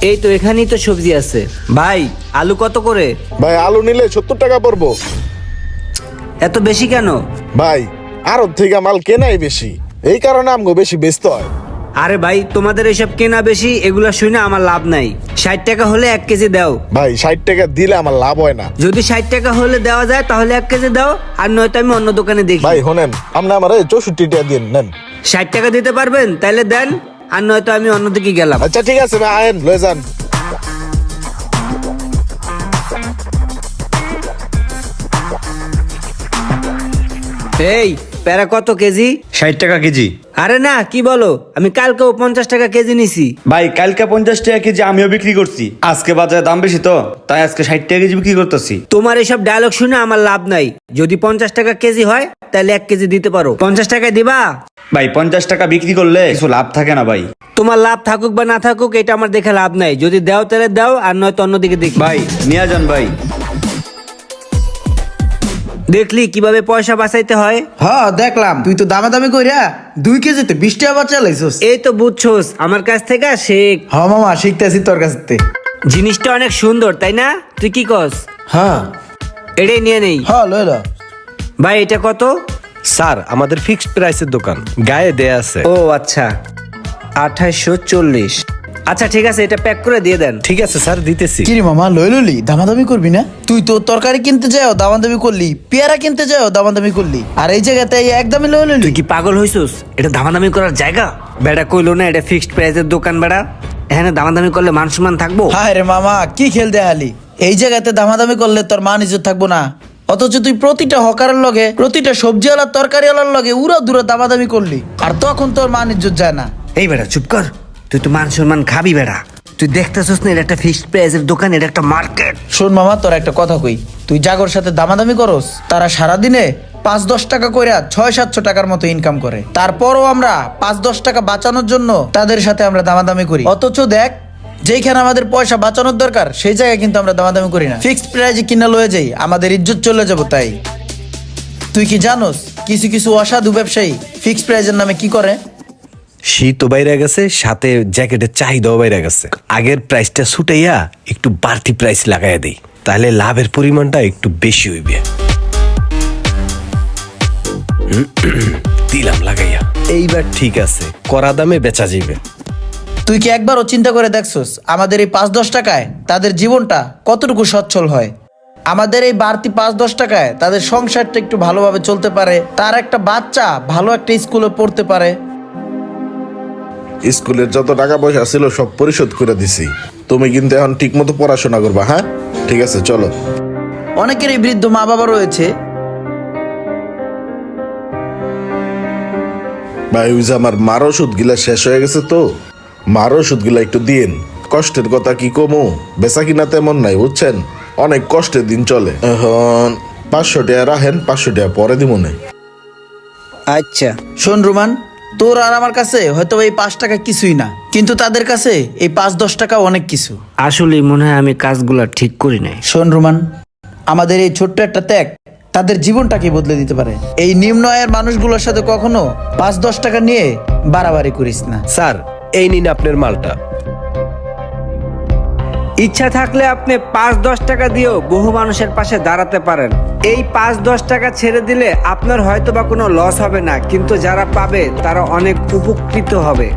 এই তো এখানেই তো সবজি আছে। ভাই আলু কত করে? ভাই আলু নিলে 70 টাকা পড়বো। এত বেশি কেন? ভাই আড়ত থেকে মাল কেনাই বেশি, এই কারণে আমগো বেশি বেচতে হয়। আরে ভাই তোমাদের এসব কেনা বেশি এগুলা শুনে আমার লাভ নাই। 60 টাকা হলে 1 কেজি দাও। ভাই 60 টাকা দিলে আমার লাভ হয় না। যদি 60 টাকা হলে দেওয়া যায় তাহলে 1 কেজি দাও, আর নয়তো আমি অন্য দোকানে দেখি। ভাই শোনেন, আপনি আমার 64 টাকা দিন নেন। 60 টাকা দিতে পারবেন? তাহলে দেন, আর নয়তো আমি অন্যদিকে গেলাম। আচ্ছা ঠিক আছে ভাই, আয়েন লয়ে যান। এই প্যারা কত কেজি? 60 টাকা কেজি। আরে না, কি বলো, আমি কালকেও 50 টাকা কেজি নিছি। ভাই কালকে 50 টাকা কেজি আমিও বিক্রি করছি, আজকে বাজারে দাম বেশি তো তাই আজকে 60 টাকা কেজি বিক্রি করতেছি। তোমার এসব ডায়লগ শুনে আমার লাভ নাই। যদি 50 টাকা কেজি হয় তাহলে 1 কেজি দিতে পারো। 50 টাকায় দিবা? ভাই 50 টাকা বিক্রি করলে কিছু লাভ থাকে না ভাই। তোমার লাভ থাকুক বা না থাকুক এটা আমার দেখে লাভ নাই। যদি দাও তাহলে দাও, আর নয়তো অন্যদিকে দেখি। ভাই নিয়ে যান ভাই। দেখলি কিভাবে পয়সা বাঁচাইতে হয়? হ্যাঁ দেখলাম, তুই তো দামাদামি কইরা 2 কেজিতে 20 টাকা বাঁচালাইছস। এই তো বুঝছোস, আমার কাছ থেকে শেখ। হ্যাঁ মামা, শিখতেছি তোর কাছ থেকে। জিনিসটা অনেক সুন্দর তাই না? তুই কি কস? হ্যাঁ এটাই নিয়ে নেই। হ্যাঁ লই ল। ভাই এটা কত? স্যার আমাদের ফিক্সড প্রাইসের দোকান, গায়ে দেয়া আছে। ও আচ্ছা, 2840। আচ্ছা ঠিক আছে, এটা প্যাক করে দিয়ে দেন। ঠিক আছে স্যার, দিতেছি। কিরে মামা লই ললি, দামাদামি করবি না? তুই তো তরকারি কিনতে যাও দামাদামি করলি, পেয়ারা কিনতে যাও দামাদামি করলি, আর এই জায়গাতে একদমই লই ললি। তুই কি পাগল হইছিস? এটা দামাদামি করার জায়গা? বেড়া কইলো না এটা ফিক্সড প্রাইসের দোকান। বেড়া এখানে দামাদামি করলে মান সম্মান থাকবো? হায় রে মামা, কি খেল দেখালি? এই জায়গাতে দামাদামি করলে তোর মান ইজ্জত থাকবো না, অথচ তুই প্রতিটা হকারের লগে, প্রতিটা সবজিওয়ালার তরকারিওয়ালার লগে উড়া দূরে দামাদামি করলি, আর তখন তোর মান ইজ্জত যায় না। এই বেড়া চুপ কর, তুই তো মান সম্মান খাবি। বেড়া তুই দেখতেছিস না এটা একটা ফিক্সড প্রাইসের দোকান, এটা একটা মার্কেট। শোন মামা, তোর একটা কথা কই, তুই জাগর সাথে দামাদামি করস, তারা সারাদিনে 5-10 টাকা কইরা 600-700 টাকার মতো ইনকাম করে, তারপরও আমরা 5-10 টাকা বাঁচানোর জন্য তাদের সাথে আমরা দামাদামি করি। অথচ দেখ, যেইখানে আমাদের পয়সা বাঁচানোর দরকার সেই জায়গায় কিন্তু আমরা দামাদামি করি না, ফিক্সড প্রাইজে কিনা লয়ে যাই, আমাদের ইজ্জত চলে যাবো। তাই তুই কি জানোস কিছু কিছু অসাধু ব্যবসায়ী ফিক্সড প্রাইজের নামে কি করে? শীতও বাইরে গেছে, সাথে জ্যাকেটের চাহিদাও বাইরে গেছে। আগের প্রাইসটা ছুটাইয়া একটু বাড়তি প্রাইস লাগাইয়া দেই, তাহলে লাভের পরিমাণটা একটু বেশি হইবে। দিলাম লাগাইয়া, এইবার ঠিক আছে, করা দামে বেচা যাবে। তুই কি একবারও চিন্তা করে দেখছস আমাদের এই 5-10 টাকায় তাদের জীবনটা কতটুকু সচ্ছল হয়? আমাদের এই বাড়তি 5-10 টাকায় তাদের সংসারটা একটু ভালোভাবে চলতে পারে, তার একটা বাচ্চা ভালো একটা স্কুলে পড়তে পারে। স্কুলের যত টাকা পয়সা ছিল সব পরিশোধ করে দিছি, তুমি কিন্তু এখন ঠিক মতো পড়াশোনা করবা। হ্যাঁ ঠিক আছে, চলো। অনেকেরই বৃদ্ধ মা বাবা রয়েছে। ভাই ওই যে আমার মার ওষুধ গিলা শেষ হয়ে গেছে, তো মার ওষুধ গিলা একটু দিন। কষ্টের কথা কি কমু, বেচা কিনা তেমন নাই বুঝছেন, অনেক কষ্টের দিন চলে। এখন 500 টাকা রাখেন, 500 টাকা পরে দিব না। আচ্ছা শোন রুমান, তোর আর আমার কাছে হয়তো এই 5 টাকা কিছুই না, কিন্তু তাদের কাছে এই 5-10 টাকা অনেক কিছু। আসলে মনে হয় আমি কাজগুলা ঠিক করি নাই। শোন রুমান, আমাদের এই ছোট্ট একটা ত্যাগ তাদের জীবনটাকে বদলে দিতে পারে। এই নিম্ন আয়ের মানুষগুলোর সাথে কখনো 5-10 টাকা নিয়ে বাড়াবাড়ি করিস না। স্যার এই নিন আপনার মালটা। ইচ্ছা থাকলে আপনি 5-10 টাকা দিয়েও বহু মানুষের পাশে দাঁড়াতে পারেন। এই 5-10 টাকা ছেড়ে দিলে আপনার হয়তো বা কোনো লস হবে না, কিন্তু যারা পাবে তারা অনেক উপকৃত হবে।